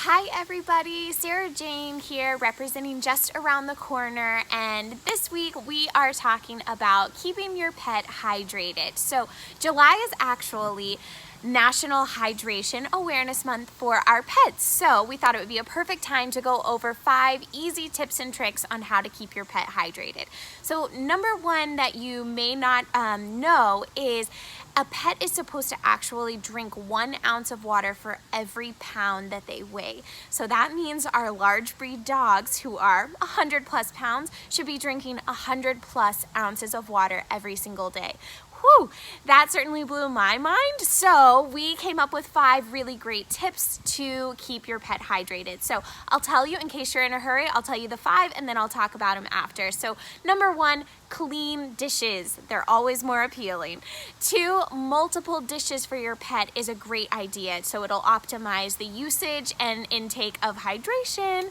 Hi everybody, Sarah Jane here representing Just Around the Corner, and this week we are talking about keeping your pet hydrated. So July is actually National Hydration Awareness Month for our pets. So we thought it would be a perfect time to go over 5 easy tips and tricks on how to keep your pet hydrated. So number one that you may not know is a pet is supposed to actually drink 1 ounce of water for every pound that they weigh. So that means our large breed dogs who are 100 plus pounds should be drinking 100 plus ounces of water every single day. Whew, that certainly blew my mind. So we came up with 5 really great tips to keep your pet hydrated. So I'll tell you in case you're in a hurry, I'll tell you the 5 and then I'll talk about them after. So number 1, clean dishes. They're always more appealing. 2, multiple dishes for your pet is a great idea. So it'll optimize the usage and intake of hydration.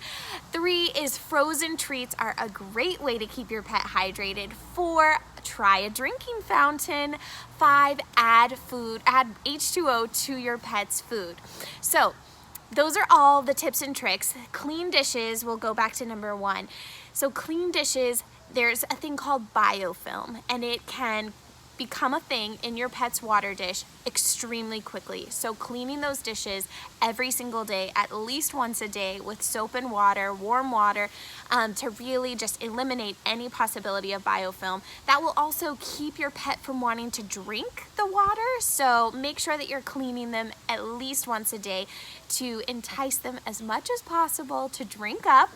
3 is frozen treats are a great way to keep your pet hydrated. 4, try a drinking fountain. 5, add H2O to your pet's food. So those are all the tips and tricks. Clean dishes, we'll go back to number 1. So clean dishes, there's a thing called biofilm, and it can become a thing in your pet's water dish extremely quickly. So cleaning those dishes every single day, at least once a day, with soap and water, warm water, to really just eliminate any possibility of biofilm. That will also keep your pet from wanting to drink the water. So make sure that you're cleaning them at least once a day to entice them as much as possible to drink up.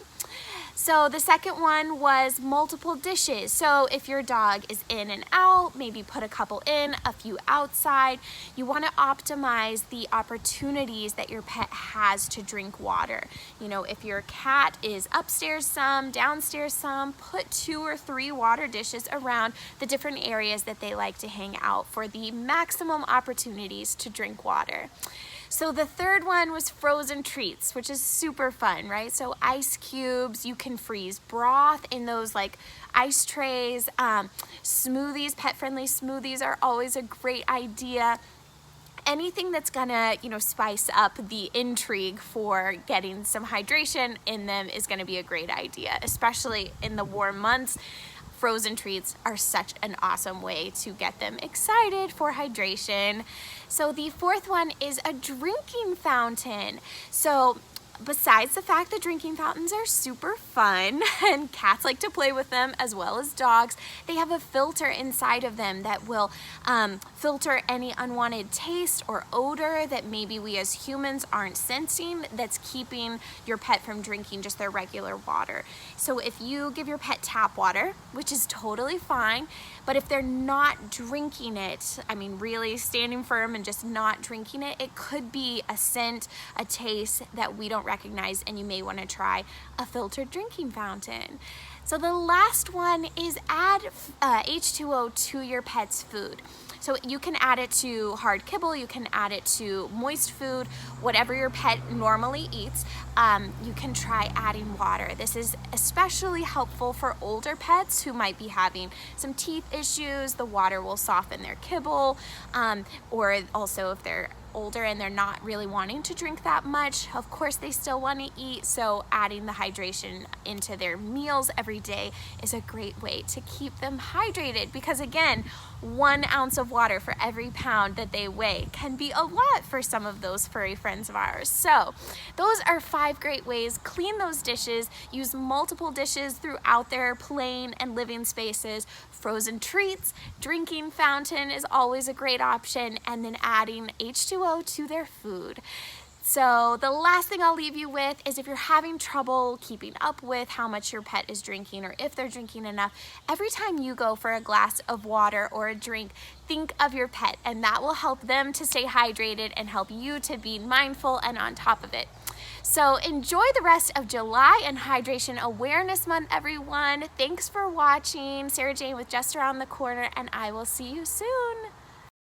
So the second one was multiple dishes. So if your dog is in and out, maybe put a couple in, a few outside. You want to optimize the opportunities that your pet has to drink water. You know, if your cat is upstairs some, downstairs some, put 2 or 3 water dishes around the different areas that they like to hang out for the maximum opportunities to drink water. So the third one was frozen treats, which is super fun, right? So ice cubes, you can freeze broth in those like ice trays. Smoothies, pet-friendly smoothies are always a great idea. Anything that's gonna, spice up the intrigue for getting some hydration in them is gonna be a great idea, especially in the warm months. Frozen treats are such an awesome way to get them excited for hydration. So the fourth one is a drinking fountain. So besides the fact that drinking fountains are super fun and cats like to play with them as well as dogs, they have a filter inside of them that will filter any unwanted taste or odor that maybe we as humans aren't sensing that's keeping your pet from drinking just their regular water. So if you give your pet tap water, which is totally fine, but if they're not drinking it, really standing firm and just not drinking it, it could be a scent, a taste that we don't recognize, and you may want to try a filtered drinking fountain. So the last one is add H2O to your pet's food. So you can add it to hard kibble, you can add it to moist food, whatever your pet normally eats. You can try adding water. This is especially helpful for older pets who might be having some teeth issues. The water will soften their kibble, or also if they're older and they're not really wanting to drink that much, of course they still want to eat, so adding the hydration into their meals every day is a great way to keep them hydrated, because again, 1 ounce of water for every pound that they weigh can be a lot for some of those furry friends of ours. So those are 5 great ways. Clean those dishes, use multiple dishes throughout their playing and living spaces. Frozen treats, drinking fountain is always a great option, and then adding H2O to their food. So the last thing I'll leave you with is, if you're having trouble keeping up with how much your pet is drinking or if they're drinking enough, every time you go for a glass of water or a drink, think of your pet, and that will help them to stay hydrated and help you to be mindful and on top of it. So enjoy the rest of July and Hydration Awareness Month, everyone. Thanks for watching. Sarah Jane with Just Around the Corner, and I will see you soon.